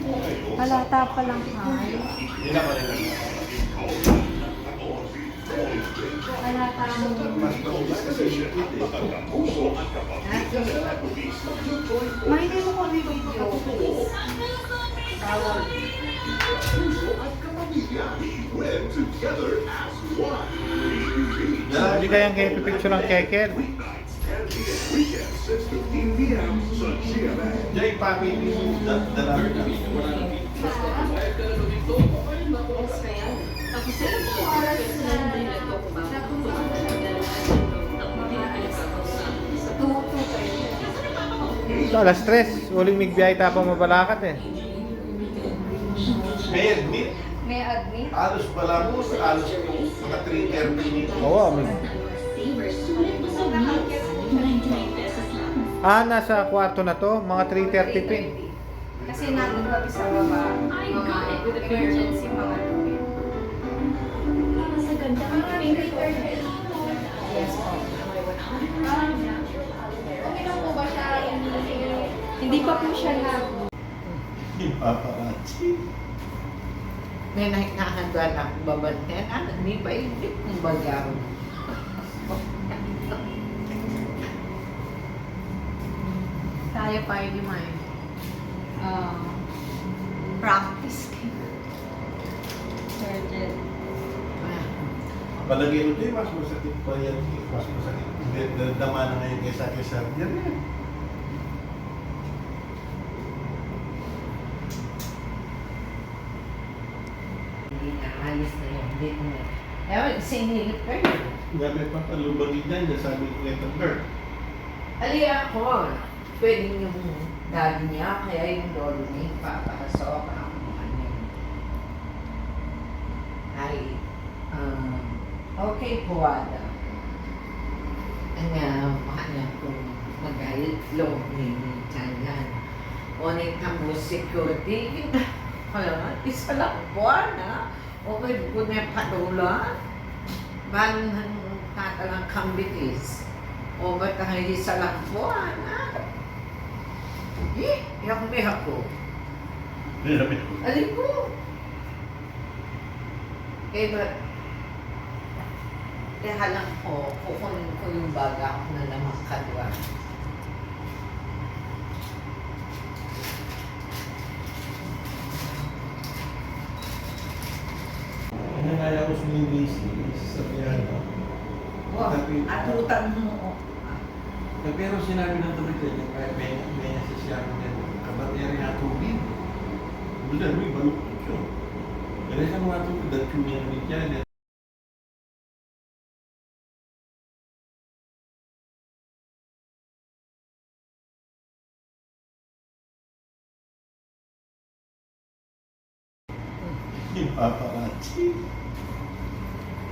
Halata pa lang ay. Halata mo. Mahindi mo kami video. Tawag. Hindi kayang kayo pipicture ng keker. Jay, papi, dala. Ito, alas 3. Uling migbiyahe tapang mabalakat eh. May admit, May admit? alos pala mo, alos mga 3:30. Oo, nasa kwarto na to. Mga 3:30 pin. Kasi nandun kami sa baba. Mga emergency mga tuwid. Yes po. Okay lang po ba siya? Hindi pa po siya nag... Paparazzi. May nakahanda na akong babantayan. Hindi pa ibig ng bagyaw. Tayo pa yun yung may practice kayo. Surgeon. Palagay mo tayo, mas masakit pa yan. Mas masakit. Dama na ngayon kaysa kay surgery. Hindi na, alis na yun. Hindi ko na. Ewan, sinilip ka yun. Gabi pa talubagin dyan, sabi ko kay Tucker. Ali ako, pwedeng yung daddy niya, kaya yung lolo niya, papasok ako ano yun. Ay, okay po, Ada. Makanya kung mag-ayit loob ni Chanyan. O nagtambos security, kaya isa lang buwan, ha? O may ko na padula, ban tatalang kambitis. O ba't tayo isa lang buwan, ha? Yak may ako. Alin ko? Eh, ba't halang ko, kukunin ko yung baga ko na naman kadwa. Nangyaya ko sa mga business sa piano. Wow, atutan mo. Pero sinabi ng tuloy niya, kaya may nasasyahan niya, kabateri na tubig. Bulan mo, ibaluktot siya. Kaya sa mga tubig, dati niya namin dyan. Paparazzi.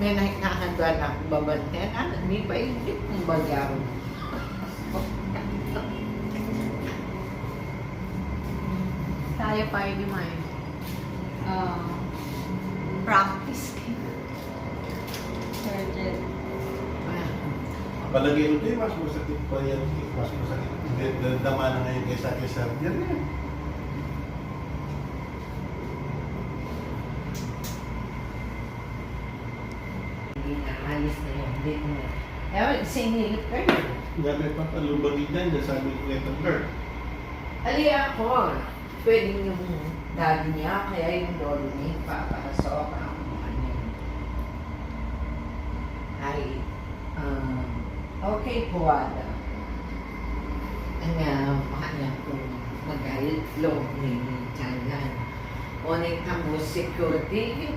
May nakahanda na akong babantayan. Hindi pa ibig ng bagyaw. Tayo pa yun yung may practice kayo. Surgeon. Palagay mo tayo, mas masakit pa yan. Mas masakit. Dama na ngayon kaysa kay surgery. Hindi na, alis na yun. Hindi ko na. Ewan, sinilip ka yun. Gabi pa talubagin dyan, sabi ko kay Tucker. Ali ako, pwedeng yung daddy niya, kaya yung lolo niya, papasok ako ano yun. Ay, okay po, Ada. Makanya kung mag-ayit loob ni Chanyan. O nagtambos security,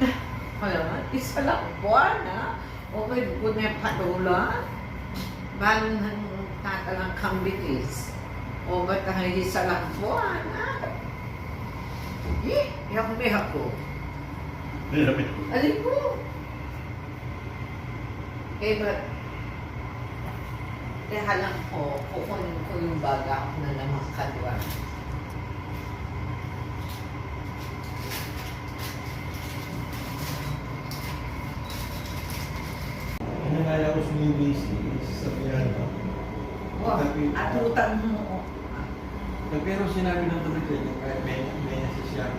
kaya isa lang buwan, ha? O may ko na padula, ban tatalang kambitis. O ba't tayo isa lang buwan, ha? Yak may ako. Alin ko? Eh, ba't halang ko, kukunin ko yung baga ko na naman kadwa. Nangyaya ko sa mga business sa piano. Wow, atutan mo. Pero sinabi ng tuloy niya, kaya may nasasyahan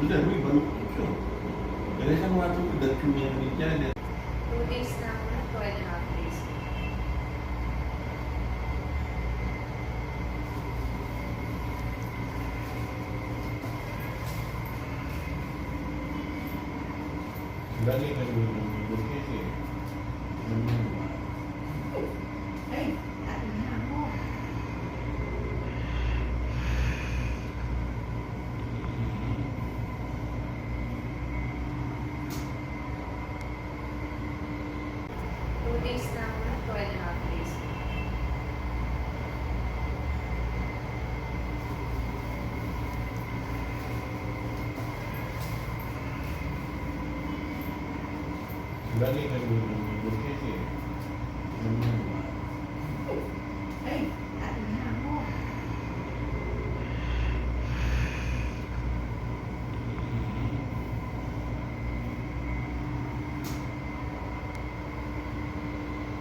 Bulan mo, baluktot yun. Kaya sa mga ito, datun niya ni Janet. 2 days na ako na, 2.5 days. Dali ka doon ng burkis eh. Ay, ano na ako? Two days na ako na, 2.5 days. Dali ka doon ng burkis eh. Ay, ano na ako?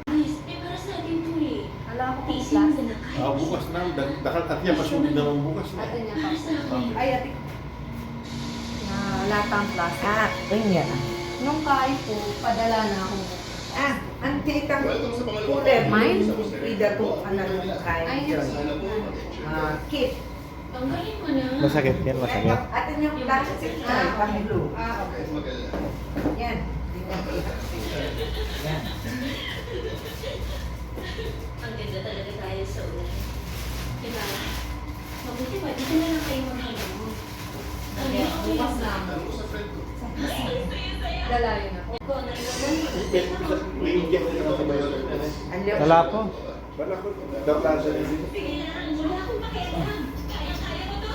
Please, eh, para sa atin to eh. Wala ako kung Tiisin mo class. na kahit. Bukas na, dakal at yan, masunod naman bukas na. Ato niya Para sa akin. Ay, ate. Na latang plastic. Ah, ganyan. Nung kain po, padala na ako. Ah, ang titang kulay Mine? Ida po ang nagkain Ay, yun. Ah, kit. Tanggalin mo na. Masakit yan, masakit. At yung plastic na pangilo. Ah, okay. Yan. Tingnan ko. Yan. Ang ganda talaga tayo sa ulan. Diba? Mabuti pa, dito na lang kayo maghanap. Okay, bukas na ako. Dala yun ako. Ikaw na naman. Ang liw- Wala po. Wala ko, daplasa niya dito. Sige na, wala akong pakialam. Kaya-kaya mo to.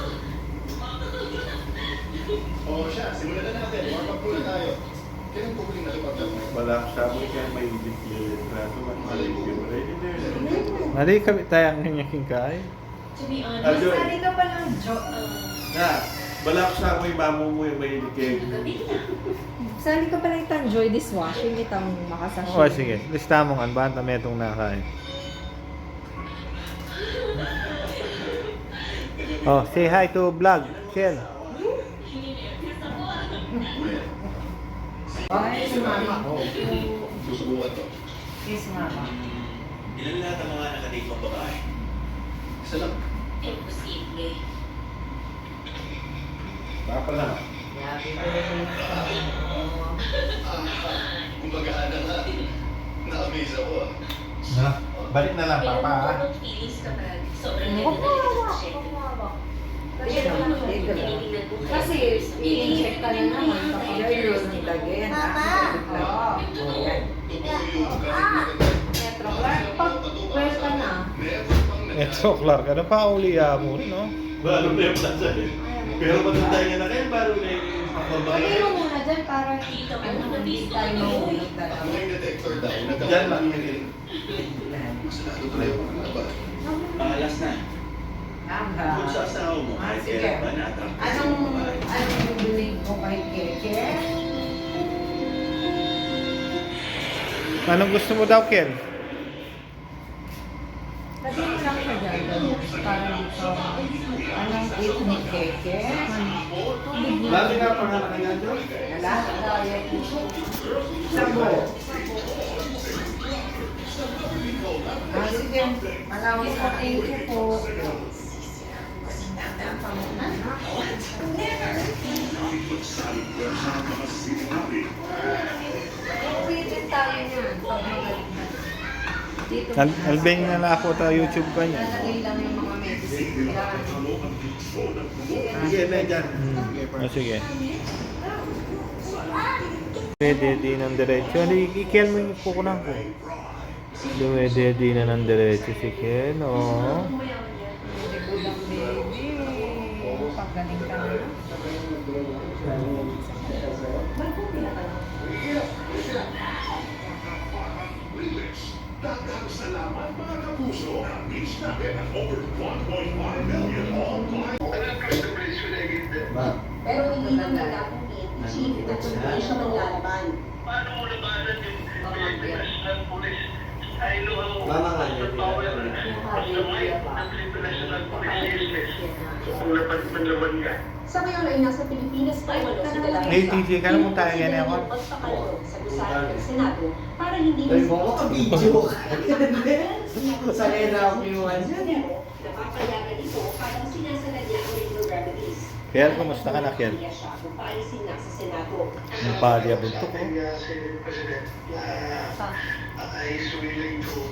Oo siya, simulan na natin. Warm up muna tayo. Kailan po huling nakipaglaban? Wala ko sabi ka may ibig trato at maligyan mo rin din. Mali kami tayang nanyaking kay. To be honest, Adyo. Sali ka pa ng Na, wala ko sabi yung mamo mo yung may ibig. gabi na. Sali ka pala itang Joy dishwashing, itang makasashi. O sige, lista mo nga, banta may itong nakain. Oh, say hi to vlog, Kel. Ay, si mama ko. Susubukan to. Yes, mama. Ilan lahat ang mga nakadate mong babae? Isa lang. Imposible. Baka pala. Yabi ko rin. Kung magahana nga. Na-amaze ako ah. Na, balik na lang Pero papa ha. kung feelings kapag sobrang Huwag mo nagdadala hawak, sa check. huwag mo hawak. Ito, ito. Tinitingnan ko kayo. Kasi, i-check ka na naman kapag Yun yung lagyan. Oo. Yan. Totoo yung kahit maganda. Metro Clark, pag pwesta na, Never pang Eto, Clark, ano pa uli mo, no? Balo na yung plaza. Pero matanda niya na kayo, balo na yung lagay mo muna dyan para Dito ko, ano, hindi nabis tayo ko. mahulog Ang dalawa. may detector daw. Diyan lang yun. Mas lalo tayo makalaban. Pangalas na. Kung sa Amba. asawa mo, kahit Sige. kailan ba na-attract ka sa Anong babae? believe ko kay Keke? Anong gusto mo daw, Kel? Lagyan mo lang siya dyan, para dito. Anong eat ni Keke? Lagi na pangalan niya dyan. Wala? Sabo. Ah, sige. Malawin ko. Thank you po. Uwi din tayo niyan, pag magaling na. Dito. Albeng na lang ako ta YouTube ka niya. Lalagay lang yung mga medicine. Sige na dyan. Sige. Pwede di ng diretso. Kel mo yung kukunan ko. Pwede di na ng diretso si Kel, oh. Budang baby. Pagaling ka na. Daghang salamat mga kapuso. Na-reach natin ang over 1.1 million online. Pero hindi naman ako chief na hindi siya maglalaban. Paano mo labanan yung Pamangkin. Pilipinas ng pulis? I know Mama nga niya, the power Yung of the hari might ba? ng Pilipinas ng pulis is useless. kung napanlaman niya. Sa ngayon ay nasa Pilipinas pa Ay, wala, sige lang. Hey, TJ, ka naman tayo ganyan ako. Magpakaloob sa gusali ng Senado para hindi Ay, mo ka video ka. Sanay na ako yung ano. napapayagan ito parang sinasalan niya ang regular remedies. Kiel, kumusta ka na, Kiel? Kaya siya kung paalisin na sa Senado. Yung palya buntok, oh. Senate President, is willing to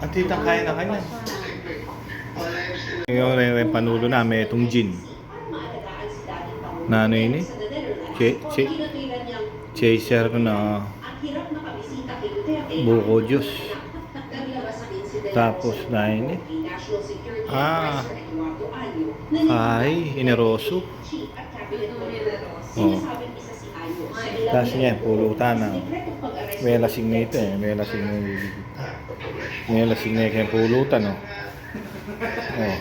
Ang titang kaya na kanya. take all lives in Yung panulo namin, itong gin. Para maalagaan si dating Pangulong Na ano yun eh? sa Netherlands, Che- che- kinatwiran niyang Chaser ko na ang hirap na kamisita kay Duterte. buko Diyos. Naglabas ang insidente Tapos sa na yun eh. National Security Ah. Advisor Eduardo Año na Ay, ineroso. chief at cabinet monitor. Oh. Sinasabing isa si Año sa ilang Tapos niyan, pulutan na. sekretong pag-aresto May lasing na ito eh. May lasing na May lasing na kaya pulutan, oh. Oh.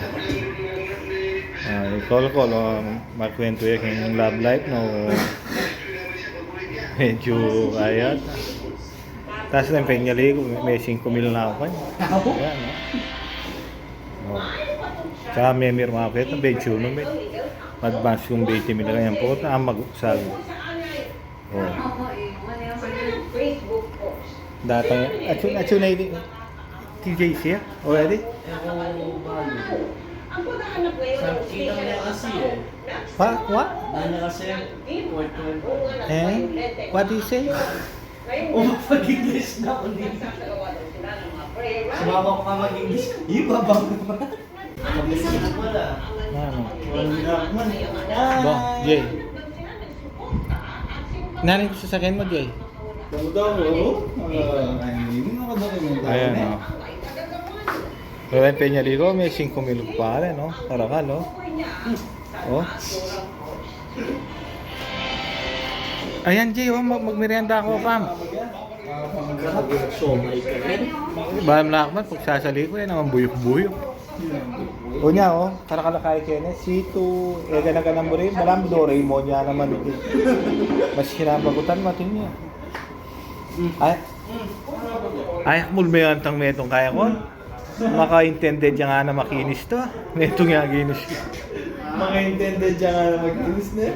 Call, magkwento yung love life, no. Medyo ayat. Tapos na yung penyali ko, may 5,000 na ako kanya. Ayan, no. Oh. Tsaka may mirma ako ito, 21 may. Advance yung 20,000 na ganyan po, na mag-usag. Oh. Facebook post. Datang, at yun na TJ siya, already? Ang pagkahanap ngayon Sa ng kita niya kasi eh. What? Nana kasi, Porto. Eh? What do you say? Oh, mag-English na ako dito. Sumama ko ka mag-English. Iba ba? Mabilis na wala. Ano? Wala man. Bo, Jay. Narinig ko sa sakin mo, Jay. Daw, oo. Hindi mo nakadokumentary. Ayan, no. Pero yung penyali ko, may 5,000 pa rin, no? Para ka, no? Oh. Ayan, Jay, oh, magmerienda ako, Pam. So, may karin. Balam na ako man, pagsasali ko, yan naman buyok-buyok. O niya, oh, karakalakay Kenneth, situ, gana-gana mo rin, malam Doraemon niya naman ito. Mas kinabagutan matin niya. Ay, mulmayan tang metong kaya ko. Maka-intended niya nga na makinis to. Metong nga ginis. Maka-intended siya nga na mag-inis na.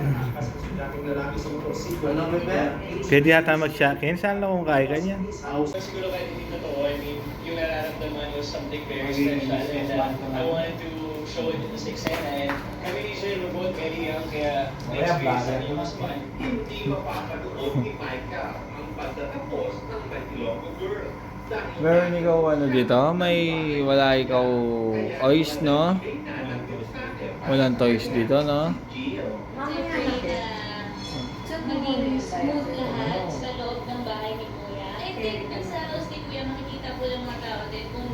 Ano ba ba? Pwede yata mag-shakin, saan lang kung kaya ka niyan? Siguro kahit hindi totoo, I mean, yung nararamdaman was something very special and I wanted to show it to the Siksena and kami ni Sir were both very young kaya na-experience na yung mas man. hindi mapapanood ni Micah ang pagtatapos ng My Ilonggo Girl. Meron ikaw ano dito? Wala ikaw toys, no? Walang toys dito, no? Maging smooth lahat sa loob ng bahay ni Kuya. I think sa house ni Kuya makikita po ng mga tao din kung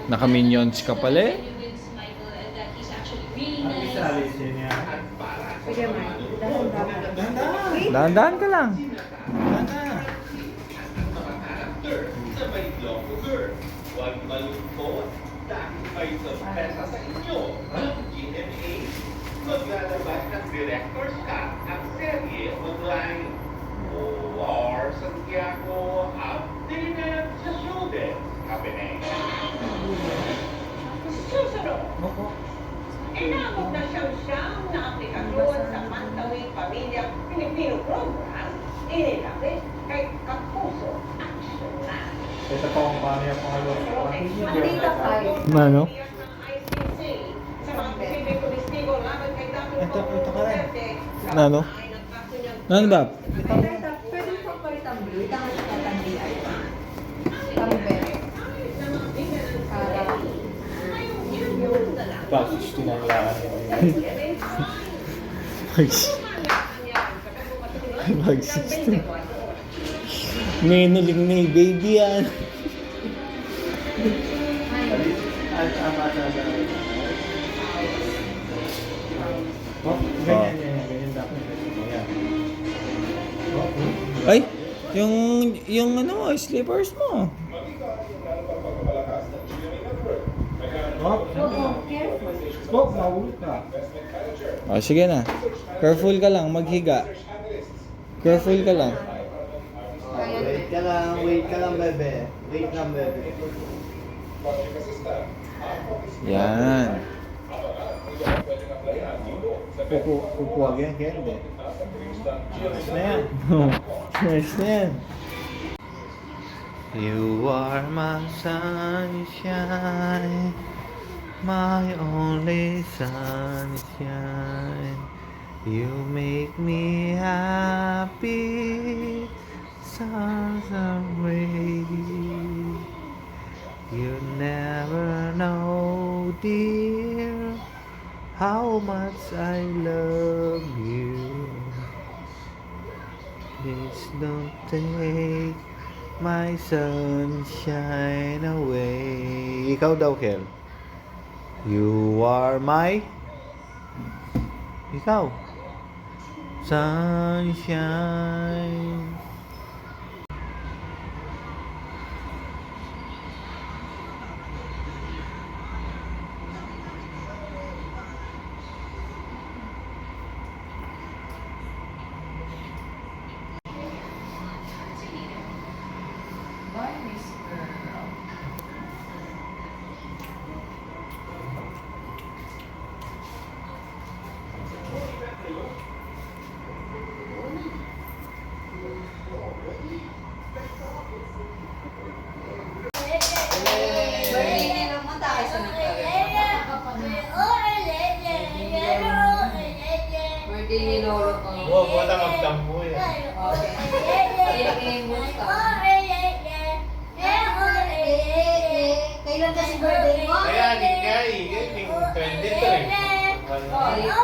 Naka-minions ka pala eh. with Michael and that he's actually really nice. Sige, Mike. Dahan-dahan. Dahan-dahan ka lang. Sa My Ilonggo Girl, huwag malungkot dahil may sorpresa sa inyo ang GMA. Maglalabas ng director's cut ang serye online. War Santiago updated sa showbiz cabinet. Susunod. Inabot na siyang na aplikasyon sa Pantawid Pamilya Pilipino Program, inilapit kay Kapuso Action na. Ito pa kung paano yung pangalawang Mandita tayo. Ano? ICC sa mga posibleng tumistigo laban kay Dato' Ito ka rin. Duterte. Ano? Ano ba? Pwede mo pang palit ang blue. Itangan siya ng DI. Tamber. Para Pa, 69 lang. Mag-16. Menuling na yung baby yan. Ay, yung ano, slippers mo. Stop, mahulog ka. Oh, sige na. Careful ka lang, maghiga. Careful ka lang. Wait ka lang, bebe. Wait lang, bebe. Yan. Kukuha yan, kaya hindi. Ayos na yan. Ayos na yan. You are my sunshine, my only sunshine. You make me happy, stars are ready. You never know, dear, how much I love you. Please don't take my sunshine away. Ikaw daw, Kel. You are my... Ikaw. Sunshine. Bye, Miss Girl. Birthday ni naman tayo sa birthday ni Lolo ko. Huwag mo lang magtampo yan. Kailan kasi birthday mo? Kaya, yung 23. Kaya matayo.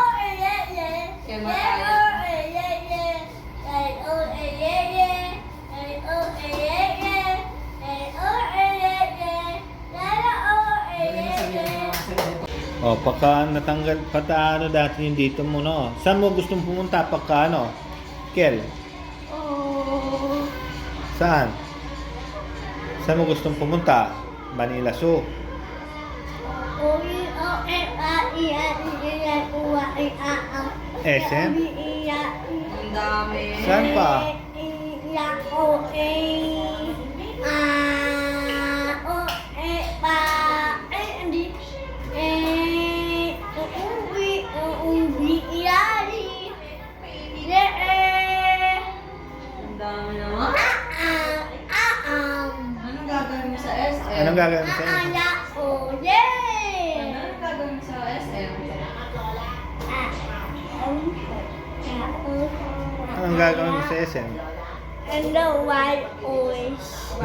O, pagka natanggal, ano dati yung dito mo, no? Saan mo gustong pumunta pagka ano? Kel? Saan? Saan mo gustong pumunta? Manila Zoo. SM? Ang dami. Saan pa? Ang dami naman. Anong gagawin mo sa SM? Anong gagawin mo sa SM? Anong gagawin mo sa SM? Anong gagawin mo sa SM?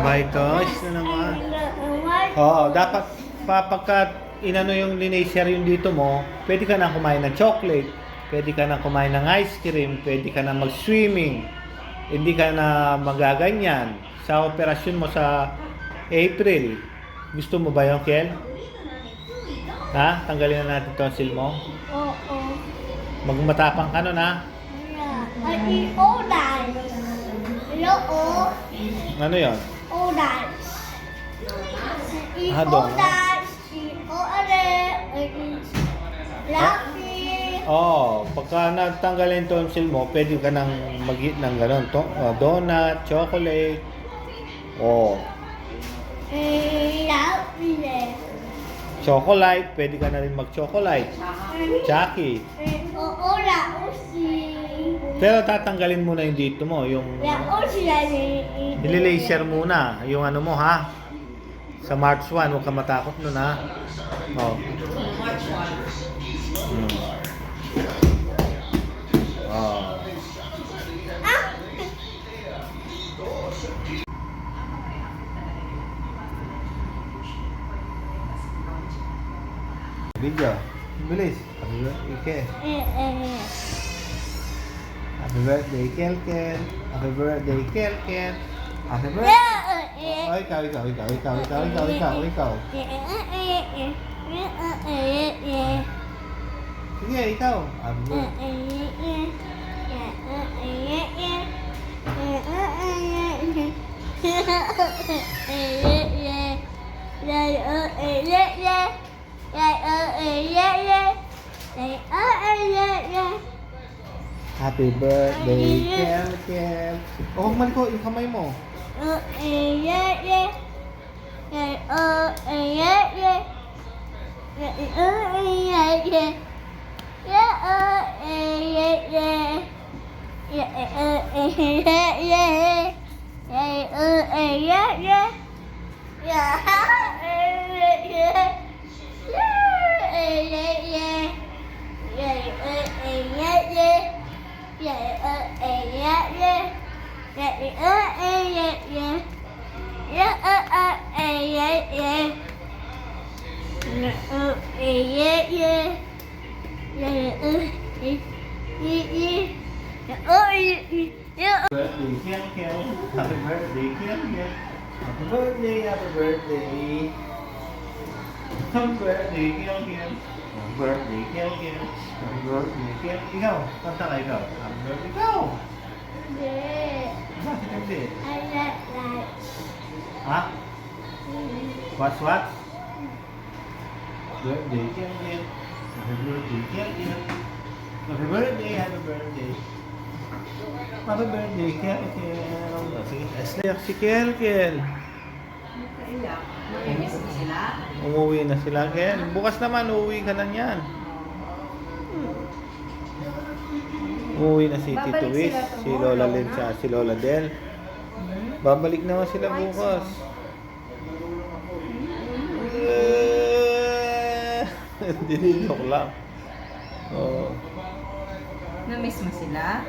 My gosh, na naman. Oo, dapat pagka inano yung linasier yung dito mo, pwede ka na kumain ng chocolate, pwede ka na kumain ng ice cream, pwede ka na mag-swimming, hindi ka na magaganyan sa operasyon mo sa April. Gusto mo ba yun, Kel? Ha? Tanggalin na natin tonsil mo? Magmatapang ka nun, ha? Ano yun? Pagka natanggalin yung tonsil mo, pwede ka nang mag-eat ng gano'n. Donut, chocolate. Chocolate, pwede ka na rin mag-chocolate. Chucky. Pero tatanggalin muna yung dito mo, yung ililaser muna, yung ano mo, ha? Sa March 1, huwag ka matakot nun, ha? March 1. Video. Bilis. Happy birthday, Happy birthday, Kel. Happy birthday, Kel. Happy birthday. Oh, ikaw. Sige, ikaw. Happy birthday. Happy birthday, Kel. Oh, maliko yung kamay mo. Birthday, Kiel Kiel. Happy birthday, Kiel Kiel. Happy birthday, happy birthday. Happy birthday, Kiel Kiel. Happy birthday, Kiel Kiel. Happy birthday, Kiel. Ikaw, kanta ka ikaw. Happy birthday, ikaw. Bakit hindi? Ha? What? Birthday, Kiel Kiel. Happy birthday, Kiel Kiel. Happy birthday, happy birthday. Happy birthday, Kiel Kiel. Sige, Esler, si Kiel Kiel. Kaiyak. Mamimiss mo sila? Umuwi na sila, Kiel. Bukas naman, uuwi ka na niyan. Umuwi na si Tito Babalik Wiz, sila si tomorrow, Lola Lynn, na? si Lola Del. Babalik naman sila bukas. Dinilok lang. Oo. Na-miss mo sila?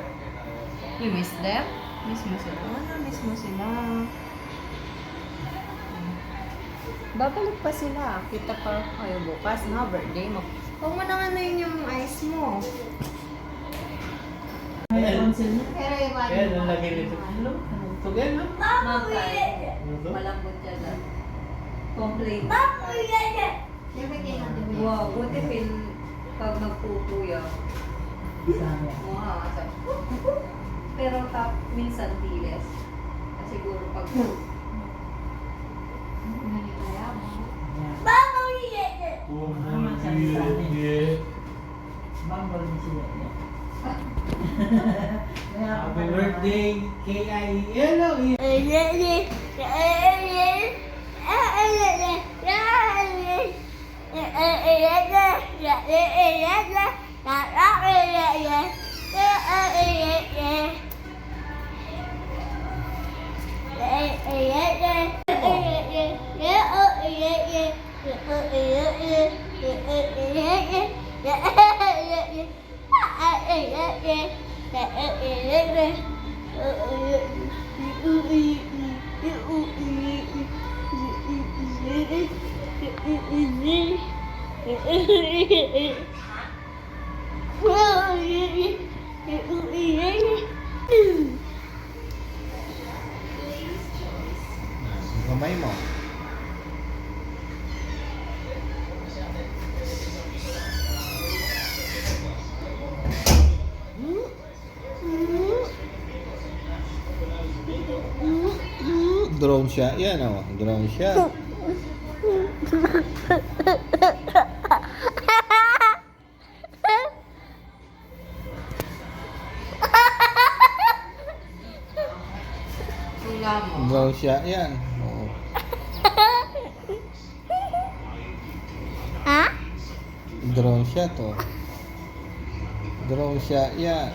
You miss them? Miss mo sila? Na-miss mo sila. Babalik pa sila. Kita pa kayo bukas, no? Birthday mo. Huwag mo nang ano yung ice mo. Pero Pero ang lagay nito. Tugay na. Malambot siya lang. Complain. Wow, buti feel pag magpupuya. Mukha sabi. Pero minsan tiles. Siguro pag Happy birthday, K.I.E.L.O. Kamay mo. Drone siya. Yan o. Drone siya. tula mo. Drone siya. Yan. Oo. Drone siya to. Drone siya. Yan.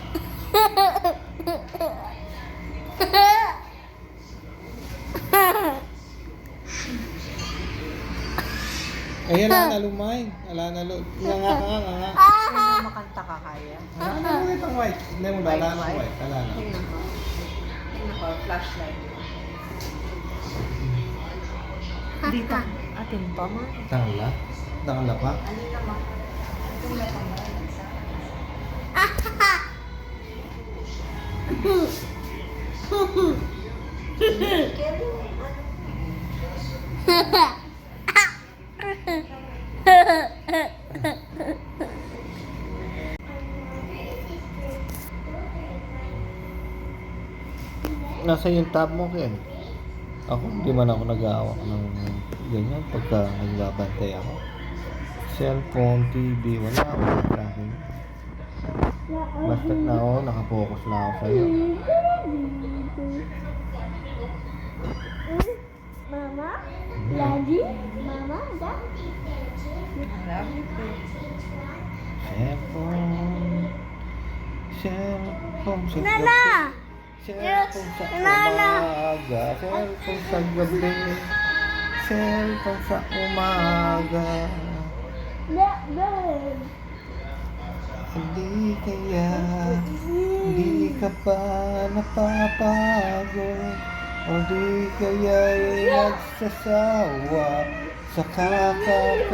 Ayan na lumay. Ala na lo. Nga. Kung makanta ka kaya. Ano mo itong white? Hindi mo dala ng white. Ala na. Tingnan ko. Tingnan ko, flashlight. Dito. Atin pa mo. Tangla? Tangla pa? Ano naman? Ito na pang Nasa yung tab mo, Ken? Ako, hindi man ako nag-aawak ng ganyan pagka nagbabantay ako. Cellphone, TV, wala ako sa akin. Basta na ako, nakapokus na ako sa'yo. Mama? Daddy? Mama? Dad? love you too. Cellphone, cellphone. Cellphone sa gabi. Cellphone sa umaga. Cellphone sa gabi. Cellphone sa umaga. Hindi kaya, hindi ka pa napapagod, o di kaya nagsasawa sa cellphone,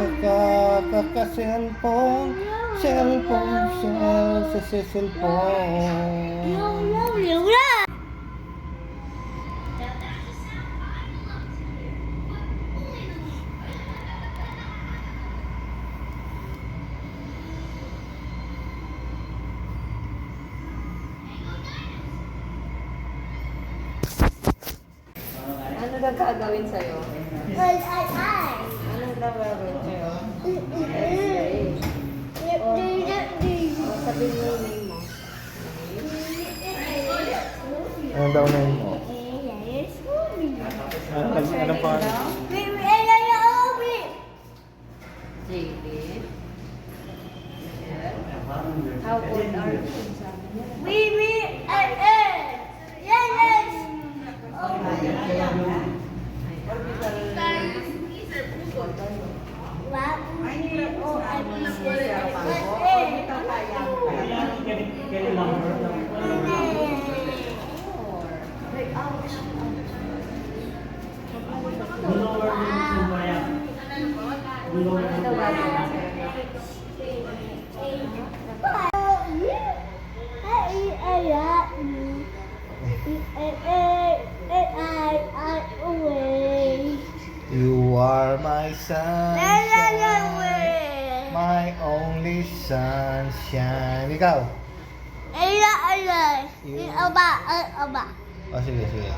sa cellphone. Ano na gagawin sa'yo? Anong gagawin sa'yo? Sabihin mo yung name mo. Ano daw na yun mo? Ano pa? David. How old are you? You are my sunshine, my only sunshine. Ikaw? Oh, sige, sige.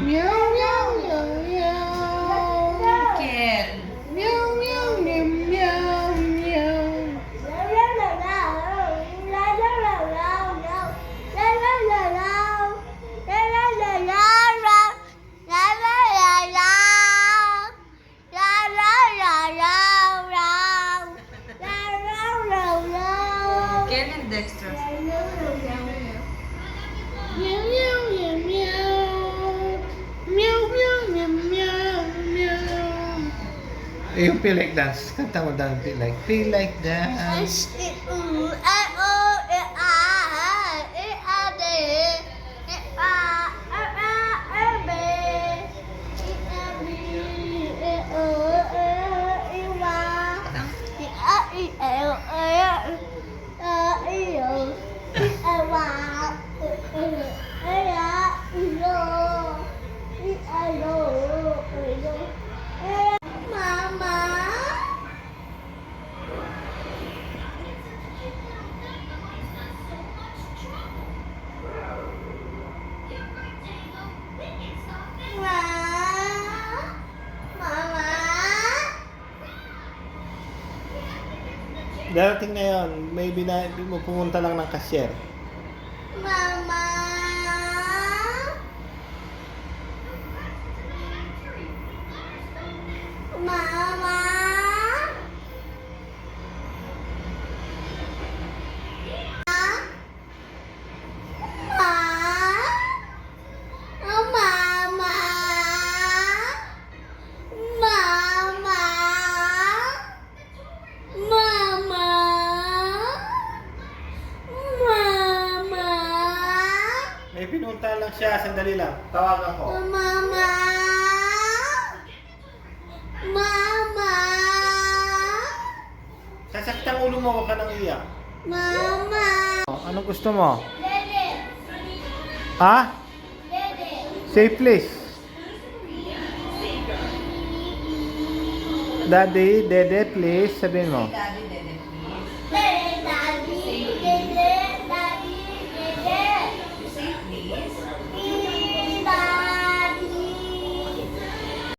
Meow, meow, meow, meow. Ken. Meow, meow, meow, meow, meow. Ken and Dexter. Meow, meow, meow, meow. Meow, meow, meow, meow, meow. Yung feel like dance. Kanta mo daw feel like dance. Darating na yun, maybe na mo pumunta lang ng cashier. Mama. Mama. May pinunta lang siya, sandali lang. Tawagan ko. Mama. Mama. Sasaktan ulo mo, huwag ka nang iyak. Mama. Anong gusto mo? Dede. Ha? Dede. Say please. Daddy, Dede, please. Sabihin mo. Daddy,